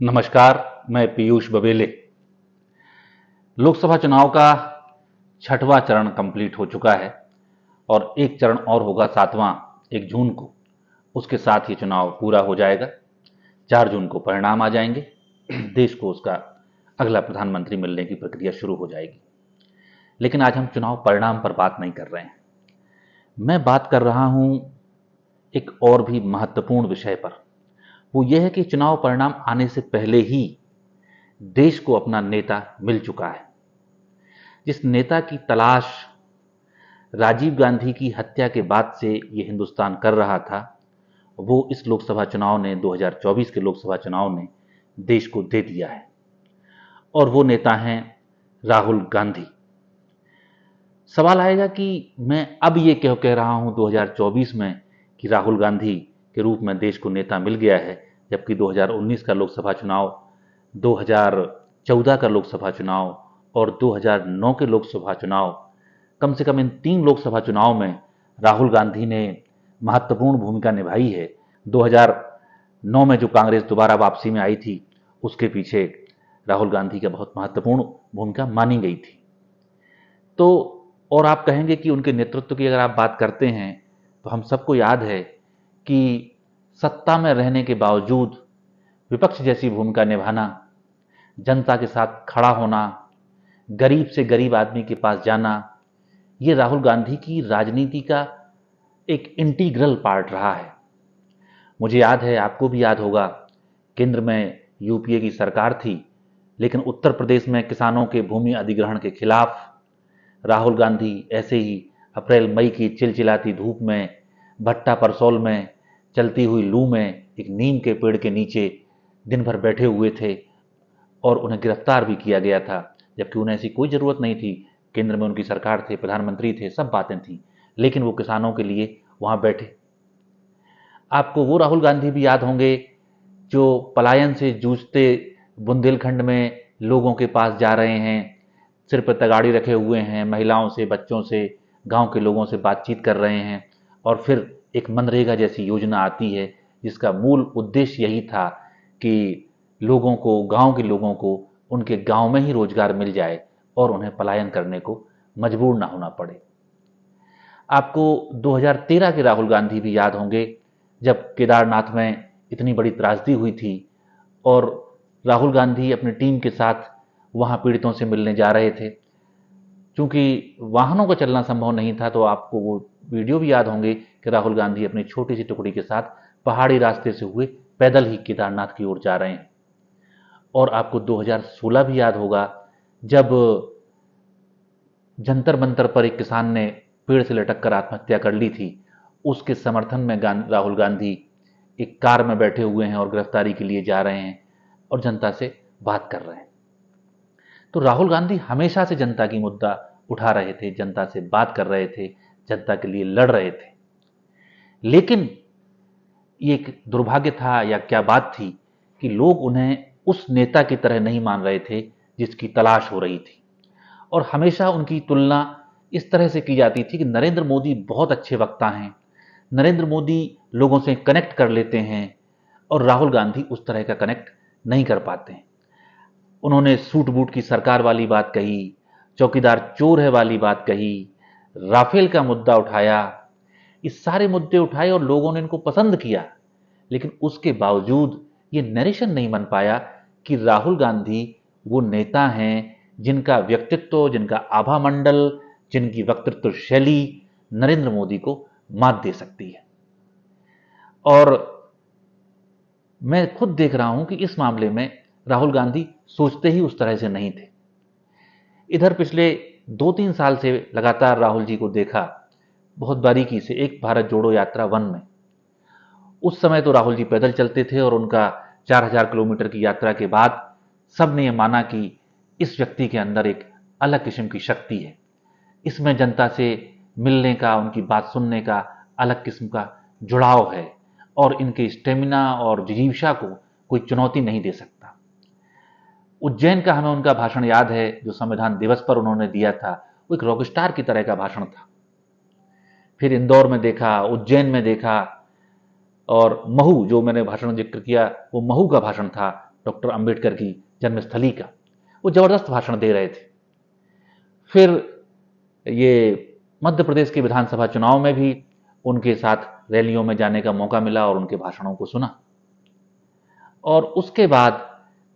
नमस्कार। मैं पीयूष बबेले। लोकसभा चुनाव का छठवां चरण कंप्लीट हो चुका है और एक चरण और होगा, सातवां, 1 जून को। उसके साथ ये चुनाव पूरा हो जाएगा। 4 जून को परिणाम आ जाएंगे। देश को उसका अगला प्रधानमंत्री मिलने की प्रक्रिया शुरू हो जाएगी। लेकिन आज हम चुनाव परिणाम पर बात नहीं कर रहे हैं। मैं बात कर रहा हूं एक और भी महत्वपूर्ण विषय पर। वो ये है कि चुनाव परिणाम आने से पहले ही देश को अपना नेता मिल चुका है। जिस नेता की तलाश राजीव गांधी की हत्या के बाद से ये हिंदुस्तान कर रहा था, वो इस लोकसभा चुनाव ने 2024 के लोकसभा चुनाव ने देश को दे दिया है। और वो नेता हैं राहुल गांधी। सवाल आएगा कि मैं अब ये क्यों कह रहा हूं 2024 में कि राहुल गांधी के रूप में देश को नेता मिल गया है, जबकि 2019 का लोकसभा चुनाव, 2014 का लोकसभा चुनाव और 2009 के लोकसभा चुनाव, कम से कम इन 3 लोकसभा चुनाव में राहुल गांधी ने महत्वपूर्ण भूमिका निभाई है। 2009 में जो कांग्रेस दोबारा वापसी में आई थी, उसके पीछे राहुल गांधी का बहुत महत्वपूर्ण भूमिका मानी गई थी। तो और आप कहेंगे कि उनके नेतृत्व की अगर आप बात करते हैं तो हम सबको याद है कि सत्ता में रहने के बावजूद विपक्ष जैसी भूमिका निभाना, जनता के साथ खड़ा होना, गरीब से गरीब आदमी के पास जाना, ये राहुल गांधी की राजनीति का एक इंटीग्रल पार्ट रहा है। मुझे याद है, आपको भी याद होगा, केंद्र में यूपीए की सरकार थी, लेकिन उत्तर प्रदेश में किसानों के भूमि अधिग्रहण के खिलाफ राहुल गांधी ऐसे ही अप्रैल मई की चिलचिलाती धूप में, भट्टा परसौल में चलती हुई लू में एक नीम के पेड़ के नीचे दिन भर बैठे हुए थे और उन्हें गिरफ्तार भी किया गया था, जबकि उन्हें ऐसी कोई ज़रूरत नहीं थी। केंद्र में उनकी सरकार थे, प्रधानमंत्री थे, सब बातें थीं, लेकिन वो किसानों के लिए वहाँ बैठे। आपको वो राहुल गांधी भी याद होंगे जो पलायन से जूझते बुंदेलखंड में लोगों के पास जा रहे हैं, सिर पर तगाड़ी रखे हुए हैं, महिलाओं से, बच्चों से, गांव के लोगों से बातचीत कर रहे हैं। और फिर एक मनरेगा जैसी योजना आती है जिसका मूल उद्देश्य यही था कि लोगों को, गांव के लोगों को उनके गांव में ही रोजगार मिल जाए और उन्हें पलायन करने को मजबूर ना होना पड़े। आपको 2013 के राहुल गांधी भी याद होंगे, जब केदारनाथ में इतनी बड़ी त्रासदी हुई थी और राहुल गांधी अपनी टीम के साथ वहां पीड़ितों से मिलने जा रहे थे। चूंकि वाहनों का चलना संभव नहीं था, तो आपको वो वीडियो भी याद होंगे कि राहुल गांधी अपनी छोटी सी टुकड़ी के साथ पहाड़ी रास्ते से हुए पैदल ही केदारनाथ की ओर जा रहे हैं। और आपको 2016 भी याद होगा, जब जंतर मंतर पर एक किसान ने पेड़ से लटक कर आत्महत्या कर ली थी। उसके समर्थन में राहुल गांधी एक कार में बैठे हुए हैं और गिरफ्तारी के लिए जा रहे हैं और जनता से बात कर रहे हैं। तो राहुल गांधी हमेशा से जनता की मुद्दा उठा रहे थे, जनता से बात कर रहे थे, जनता के लिए लड़ रहे थे। लेकिन ये एक दुर्भाग्य था या क्या बात थी कि लोग उन्हें उस नेता की तरह नहीं मान रहे थे जिसकी तलाश हो रही थी। और हमेशा उनकी तुलना इस तरह से की जाती थी कि नरेंद्र मोदी बहुत अच्छे वक्ता हैं, नरेंद्र मोदी लोगों से कनेक्ट कर लेते हैं और राहुल गांधी उस तरह का कनेक्ट नहीं कर पाते हैं। उन्होंने सूट बूट की सरकार वाली बात कही, चौकीदार चोर है वाली बात कही, राफेल का मुद्दा उठाया, ये सारे मुद्दे उठाए और लोगों ने इनको पसंद किया। लेकिन उसके बावजूद ये नरेशन नहीं बन पाया कि राहुल गांधी वो नेता हैं जिनका व्यक्तित्व, जिनका आभा मंडल, जिनकी वक्तृत्व शैली नरेंद्र मोदी को मात दे सकती है। और मैं खुद देख रहा हूं कि इस मामले में राहुल गांधी सोचते ही उस तरह से नहीं थे। इधर पिछले 2-3 साल से लगातार राहुल जी को देखा बहुत बारीकी से, एक भारत जोड़ो यात्रा 1 में। उस समय तो राहुल जी पैदल चलते थे और उनका 4000 किलोमीटर की यात्रा के बाद सब ने यह माना कि इस व्यक्ति के अंदर एक अलग किस्म की शक्ति है, इसमें जनता से मिलने का, उनकी बात सुनने का अलग किस्म का जुड़ाव है और इनके स्टेमिना और जिजीविषा को कोई चुनौती नहीं दे सकता। उज्जैन का हमें उनका भाषण याद है जो संविधान दिवस पर उन्होंने दिया था। वो एक रॉकस्टार की तरह का भाषण था। फिर इंदौर में देखा, उज्जैन में देखा, और महू जो मैंने भाषण जिक्र किया वो महू का भाषण था, डॉक्टर अंबेडकर की जन्मस्थली का। वो जबरदस्त भाषण दे रहे थे। फिर ये मध्य प्रदेश के विधानसभा चुनाव में भी उनके साथ रैलियों में जाने का मौका मिला और उनके भाषणों को सुना। और उसके बाद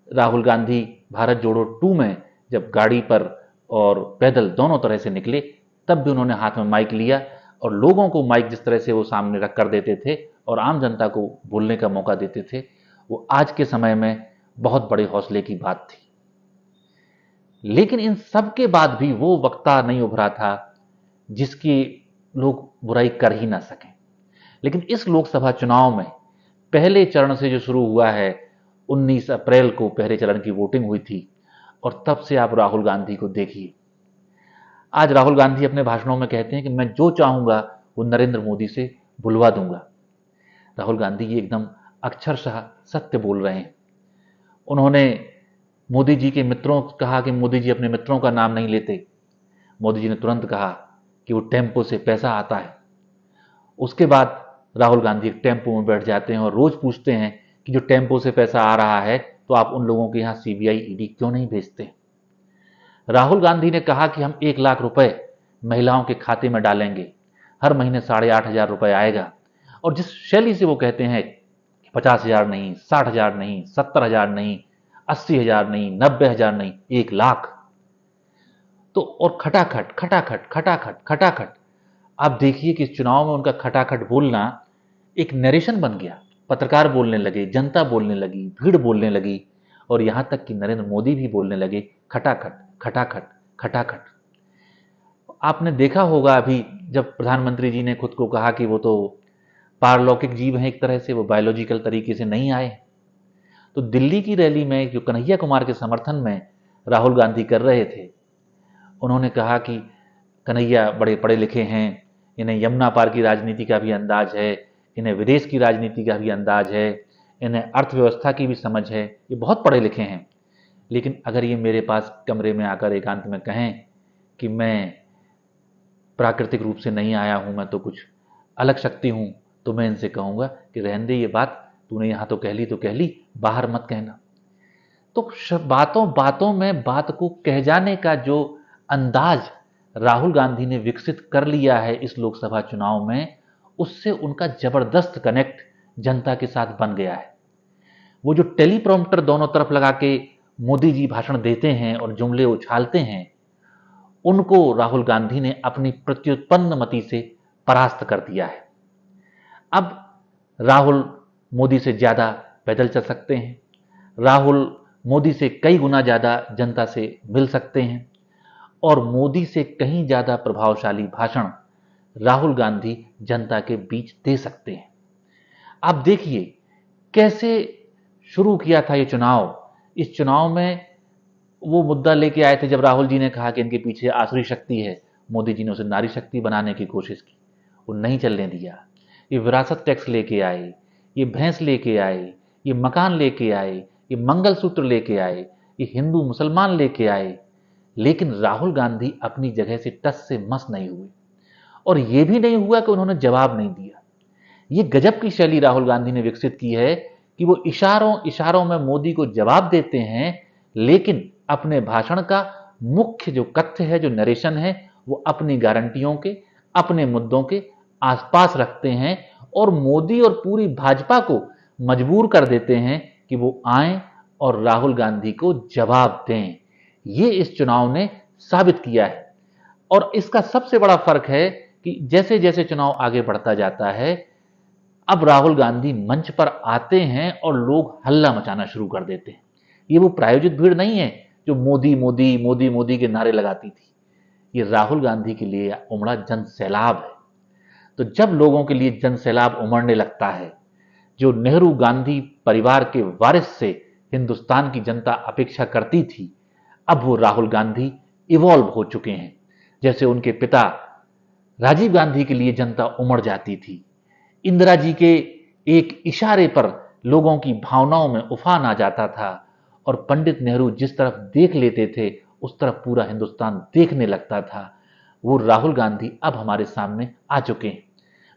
राहुल गांधी भारत जोड़ो 2 में जब गाड़ी पर और पैदल दोनों तरह से निकले, तब भी उन्होंने हाथ में माइक लिया और लोगों को माइक जिस तरह से वो सामने रख कर देते थे और आम जनता को बोलने का मौका देते थे, वो आज के समय में बहुत बड़े हौसले की बात थी। लेकिन इन सब के बाद भी वो वक्ता नहीं उभरा था जिसकी लोग बुराई कर ही ना सकें। लेकिन इस लोकसभा चुनाव में पहले चरण से जो शुरू हुआ है, 19 अप्रैल को पहले चरण की वोटिंग हुई थी और तब से आप राहुल गांधी को देखिए। आज राहुल गांधी अपने भाषणों में कहते हैं कि मैं जो चाहूंगा वो नरेंद्र मोदी से बुलवा दूंगा। राहुल गांधी ये एकदम अक्षरशः सत्य बोल रहे हैं। उन्होंने मोदी जी के मित्रों कहा कि मोदी जी अपने मित्रों का नाम नहीं लेते। मोदी जी ने तुरंत कहा कि वो टेम्पो से पैसा आता है। उसके बाद राहुल गांधी एक टेम्पो में बैठ जाते हैं और रोज पूछते हैं कि जो टेम्पो से पैसा आ रहा है तो आप उन लोगों के यहाँ सीबीआई ईडी क्यों नहीं भेजते। राहुल गांधी ने कहा कि हम 1 लाख रुपए महिलाओं के खाते में डालेंगे, हर महीने 8,500 रुपए आएगा। और जिस शैली से वो कहते हैं 50,000 नहीं, 60,000 नहीं, 70,000 नहीं, 80,000 नहीं, 90,000 नहीं, 1 लाख। तो और खटाखट खटाखट खटाखट खटाखट, आप देखिए कि इस चुनाव में उनका खटाखट बोलना एक नरेशन बन गया। पत्रकार बोलने लगे, जनता बोलने लगी, भीड़ बोलने लगी और यहां तक कि नरेंद्र मोदी भी बोलने लगे खटाखट खटाखट खटाखट। आपने देखा होगा अभी जब प्रधानमंत्री जी ने खुद को कहा कि वो तो पारलौकिक जीव हैं, एक तरह से वो बायोलॉजिकल तरीके से नहीं आए। तो दिल्ली की रैली में जो कन्हैया कुमार के समर्थन में राहुल गांधी कर रहे थे, उन्होंने कहा कि कन्हैया बड़े पढ़े लिखे हैं, इन्हें यमुना पार की राजनीति का भी अंदाज है, इन्हें विदेश की राजनीति का भी अंदाज है, इन्हें अर्थव्यवस्था की भी समझ है, ये बहुत पढ़े लिखे हैं। लेकिन अगर ये मेरे पास कमरे में आकर एकांत में कहें कि मैं प्राकृतिक रूप से नहीं आया हूं, मैं तो कुछ अलग शक्ति हूं, तो मैं इनसे कहूंगा कि रहने दे ये बात, तूने यहां तो कह ली, बाहर मत कहना। तो बातों बातों में बात को कह जाने का जो अंदाज राहुल गांधी ने विकसित कर लिया है इस लोकसभा चुनाव में, उससे उनका जबरदस्त कनेक्ट जनता के साथ बन गया है। वो जो टेलीप्रॉम्प्टर दोनों तरफ लगा के मोदी जी भाषण देते हैं और जुमले उछालते हैं, उनको राहुल गांधी ने अपनी प्रत्युत्पन्न मति से परास्त कर दिया है। अब राहुल मोदी से ज्यादा पैदल चल सकते हैं, राहुल मोदी से कई गुना ज्यादा जनता से मिल सकते हैं और मोदी से कहीं ज्यादा प्रभावशाली भाषण राहुल गांधी जनता के बीच दे सकते हैं। आप देखिए कैसे शुरू किया था ये चुनाव। इस चुनाव में वो मुद्दा लेके आए थे जब राहुल जी ने कहा कि इनके पीछे आसुरी शक्ति है। मोदी जी ने उसे नारी शक्ति बनाने की कोशिश की, वो नहीं चलने दिया। ये विरासत टैक्स लेके आए, ये भैंस लेके आए, ये मकान लेके आए, ये मंगलसूत्र लेके आए, ये हिंदू मुसलमान लेके आए, लेकिन राहुल गांधी अपनी जगह से टस से मस नहीं हुए। और यह भी नहीं हुआ कि उन्होंने जवाब नहीं दिया। ये गजब की शैली राहुल गांधी ने विकसित की है कि वो इशारों इशारों में मोदी को जवाब देते हैं, लेकिन अपने भाषण का मुख्य जो कथ्य है, जो नरेशन है, वो अपनी गारंटियों के, अपने मुद्दों के आसपास रखते हैं और मोदी और पूरी भाजपा को मजबूर कर देते हैं कि वो आए और राहुल गांधी को जवाब दें। ये इस चुनाव ने साबित किया है। और इसका सबसे बड़ा फर्क है कि जैसे जैसे चुनाव आगे बढ़ता जाता है, अब राहुल गांधी मंच पर आते हैं और लोग हल्ला मचाना शुरू कर देते हैं। ये वो प्रायोजित भीड़ नहीं है जो मोदी मोदी मोदी मोदी के नारे लगाती थी। ये राहुल गांधी के लिए उमड़ा जन सैलाब है। तो जब लोगों के लिए जन सैलाब उमड़ने लगता है, जो नेहरू गांधी परिवार के वारिस से हिंदुस्तान की जनता अपेक्षा करती थी, अब वो राहुल गांधी इवॉल्व हो चुके हैं। जैसे उनके पिता राजीव गांधी के लिए जनता उमड़ जाती थी, इंदिरा जी के एक इशारे पर लोगों की भावनाओं में उफान आ जाता था और पंडित नेहरू जिस तरफ देख लेते थे उस तरफ पूरा हिंदुस्तान देखने लगता था। वो राहुल गांधी अब हमारे सामने आ चुके हैं।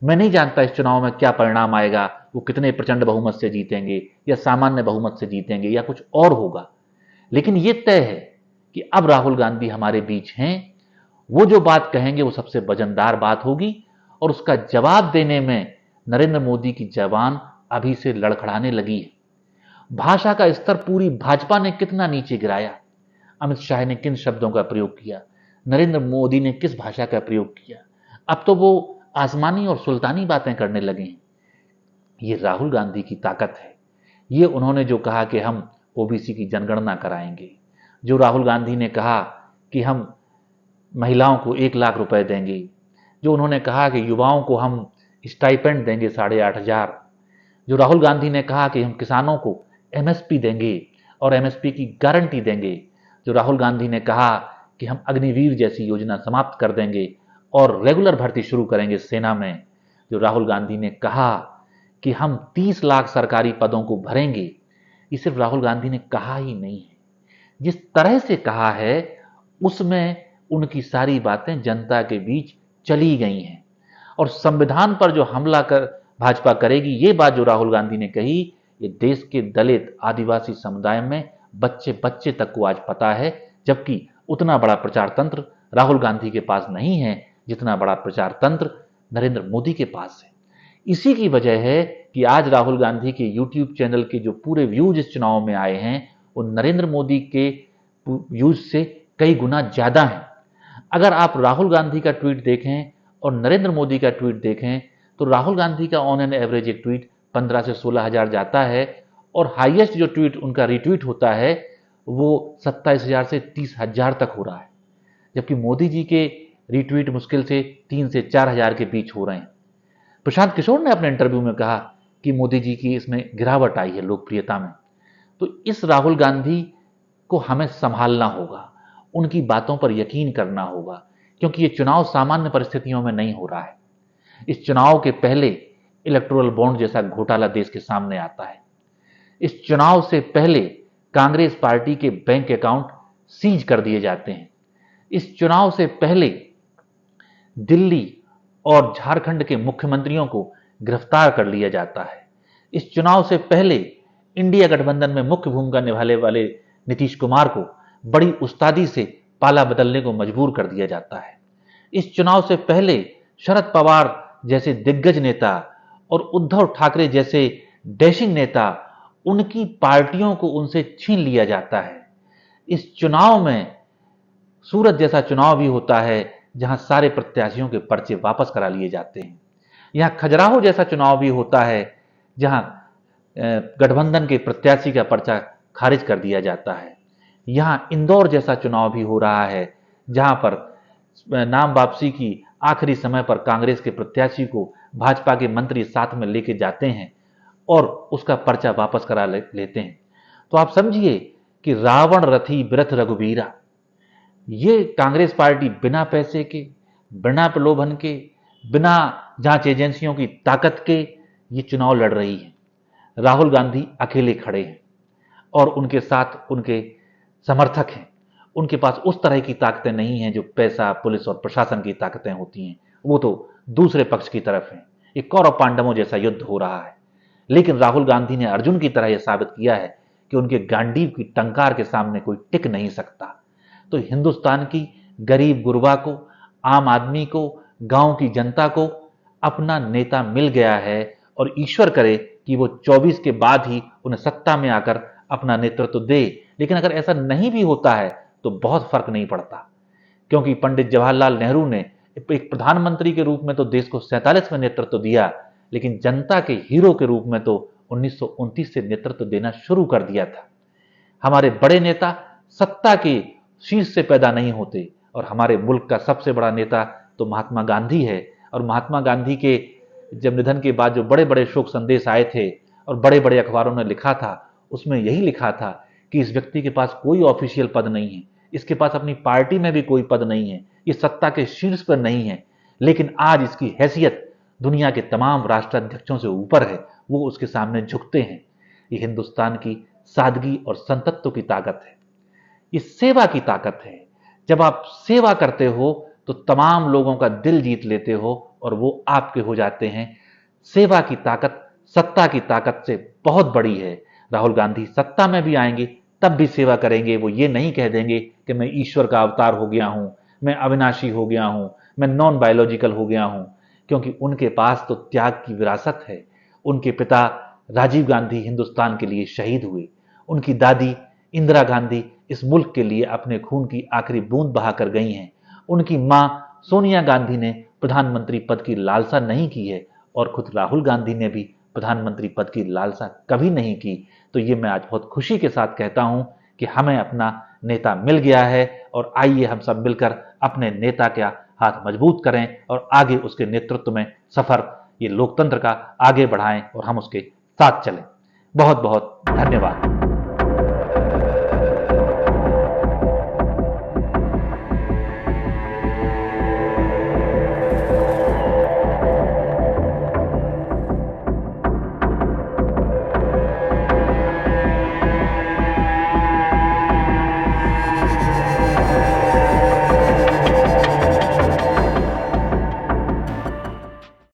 मैं नहीं जानता इस चुनाव में क्या परिणाम आएगा, वो कितने प्रचंड बहुमत से जीतेंगे या सामान्य बहुमत से जीतेंगे या कुछ और होगा, लेकिन ये तय है कि अब राहुल गांधी हमारे बीच हैं। वो जो बात कहेंगे वो सबसे वजनदार बात होगी और उसका जवाब देने में नरेंद्र मोदी की जबान अभी से लड़खड़ाने लगी है। भाषा का स्तर पूरी भाजपा ने कितना नीचे गिराया, अमित शाह ने किन शब्दों का प्रयोग किया, नरेंद्र मोदी ने किस भाषा का प्रयोग किया, अब तो वो आसमानी और सुल्तानी बातें करने लगे हैं। ये राहुल गांधी की ताकत है। ये उन्होंने जो कहा कि हम ओबीसी की जनगणना कराएंगे, जो राहुल गांधी ने कहा कि हम महिलाओं को 1 लाख रुपए देंगे, जो उन्होंने कहा कि युवाओं को हम स्टाइपेंड देंगे 8,500, जो राहुल गांधी ने कहा कि हम किसानों को एमएसपी देंगे और एमएसपी की गारंटी देंगे, जो राहुल गांधी ने कहा कि हम अग्निवीर जैसी योजना समाप्त कर देंगे और रेगुलर भर्ती शुरू करेंगे सेना में, जो राहुल गांधी ने कहा कि हम 30 लाख सरकारी पदों को भरेंगे, ये सिर्फ राहुल गांधी ने कहा ही नहीं है, जिस तरह से कहा है उसमें उनकी सारी बातें जनता के बीच चली गई हैं। और संविधान पर जो हमला कर भाजपा करेगी, ये बात जो राहुल गांधी ने कही, ये देश के दलित आदिवासी समुदाय में बच्चे बच्चे तक को आज पता है, जबकि उतना बड़ा प्रचार तंत्र राहुल गांधी के पास नहीं है जितना बड़ा प्रचार तंत्र नरेंद्र मोदी के पास है। इसी की वजह है कि आज राहुल गांधी के यूट्यूब चैनल के जो पूरे व्यूज इस चुनाव में आए हैं वो नरेंद्र मोदी के व्यूज से कई गुना ज्यादा हैं। अगर आप राहुल गांधी का ट्वीट देखें और नरेंद्र मोदी का ट्वीट देखें तो राहुल गांधी का ऑन एन एवरेज एक ट्वीट 15 से 16 हजार जाता है और हाईएस्ट जो ट्वीट उनका रिट्वीट होता है वो 27,000 से 30,000 तक हो रहा है, जबकि मोदी जी के रिट्वीट मुश्किल से 3 से 4 हजार के बीच हो रहे हैं। प्रशांत किशोर ने अपने इंटरव्यू में कहा कि मोदी जी की इसमें गिरावट आई है लोकप्रियता में। तो इस राहुल गांधी को हमें संभालना होगा, उनकी बातों पर यकीन करना होगा, क्योंकि ये चुनाव सामान्य परिस्थितियों में नहीं हो रहा है। इस चुनाव के पहले इलेक्टोरल बॉन्ड जैसा घोटाला देश के सामने आता है। इस चुनाव से पहले कांग्रेस पार्टी के बैंक अकाउंट सीज कर दिए जाते हैं। इस चुनाव से पहले दिल्ली और झारखंड के मुख्यमंत्रियों को गिरफ्तार कर लिया जाता है। इस चुनाव से पहले इंडिया गठबंधन में मुख्य भूमिका निभाने वाले नीतीश कुमार को बड़ी उस्तादी से पाला बदलने को मजबूर कर दिया जाता है। इस चुनाव से पहले शरद पवार जैसे दिग्गज नेता और उद्धव ठाकरे जैसे डैशिंग नेता, उनकी पार्टियों को उनसे छीन लिया जाता है। इस चुनाव में सूरत जैसा चुनाव भी होता है जहां सारे प्रत्याशियों के पर्चे वापस करा लिए जाते हैं। यहां खजुराहो जैसा चुनाव भी होता है जहां गठबंधन के प्रत्याशी का पर्चा खारिज कर दिया जाता है। यहां इंदौर जैसा चुनाव भी हो रहा है जहां पर नाम वापसी की आखिरी समय पर कांग्रेस के प्रत्याशी को भाजपा के मंत्री साथ में लेके जाते हैं और उसका पर्चा वापस करा लेते हैं। तो आप समझिए कि रावण रथी बिरथ रघुबीरा, ये कांग्रेस पार्टी बिना पैसे के, बिना प्रलोभन के, बिना जांच एजेंसियों की ताकत के ये चुनाव लड़ रही है। राहुल गांधी अकेले खड़े हैं और उनके साथ उनके समर्थक हैं। उनके पास उस तरह की ताकतें नहीं हैं जो पैसा, पुलिस और प्रशासन की ताकतें होती हैं। वो तो दूसरे पक्ष की तरफ हैं। एक कौरव पांडवों जैसा युद्ध हो रहा है। लेकिन राहुल गांधी ने अर्जुन की तरह यह साबित किया है कि उनके गांडीव की टंकार के सामने कोई टिक नहीं सकता। तो हिंदुस्तान की गरीब गुरबा को, आम आदमी को, गांव की जनता को अपना नेता मिल गया है और ईश्वर करे कि वो 24 के बाद ही उन्हें सत्ता में आकर अपना नेतृत्व दे। लेकिन अगर ऐसा नहीं भी होता है तो बहुत फर्क नहीं पड़ता, क्योंकि पंडित जवाहरलाल नेहरू ने एक प्रधानमंत्री के रूप में तो देश को 47 में नेतृत्व दिया, लेकिन जनता के हीरो के रूप में तो 1929 से नेतृत्व देना शुरू कर दिया था। हमारे बड़े नेता सत्ता के शीर्ष से पैदा नहीं होते और हमारे मुल्क का सबसे बड़ा नेता तो महात्मा गांधी है। और महात्मा गांधी के जब निधन के बाद जो बड़े बड़े शोक संदेश आए थे और बड़े बड़े अखबारों ने लिखा था, उसमें यही लिखा था कि इस व्यक्ति के पास कोई ऑफिशियल पद नहीं है, इसके पास अपनी पार्टी में भी कोई पद नहीं है, ये सत्ता के शीर्ष पर नहीं है, लेकिन आज इसकी हैसियत दुनिया के तमाम राष्ट्राध्यक्षों से ऊपर है। वो उसके सामने झुकते हैं। ये हिंदुस्तान की सादगी और संतत्व की ताकत है, ये सेवा की ताकत है। जब आप सेवा करते हो तो तमाम लोगों का दिल जीत लेते हो और वो आपके हो जाते हैं। सेवा की ताकत सत्ता की ताकत से बहुत बड़ी है। राहुल गांधी सत्ता में भी आएंगे तब भी सेवा करेंगे। वो ये नहीं कह देंगे कि मैं ईश्वर का अवतार हो गया हूं, मैं अविनाशी हो गया हूं, मैं नॉन बायोलॉजिकल हो गया हूं, क्योंकि उनके पास तो त्याग की विरासत है। उनके पिता राजीव गांधी हिंदुस्तान के लिए शहीद हुए। उनकी दादी इंदिरा गांधी इस मुल्क के लिए अपने खून की आखिरी बूंद बहाकर गई हैं। उनकी मां सोनिया गांधी ने प्रधानमंत्री पद की लालसा नहीं की है और खुद राहुल गांधी ने भी प्रधानमंत्री पद की लालसा कभी नहीं की। तो ये मैं आज बहुत खुशी के साथ कहता हूं कि हमें अपना नेता मिल गया है और आइए हम सब मिलकर अपने नेता का हाथ मजबूत करें और आगे उसके नेतृत्व में सफर ये लोकतंत्र का आगे बढ़ाएं और हम उसके साथ चलें। बहुत बहुत धन्यवाद।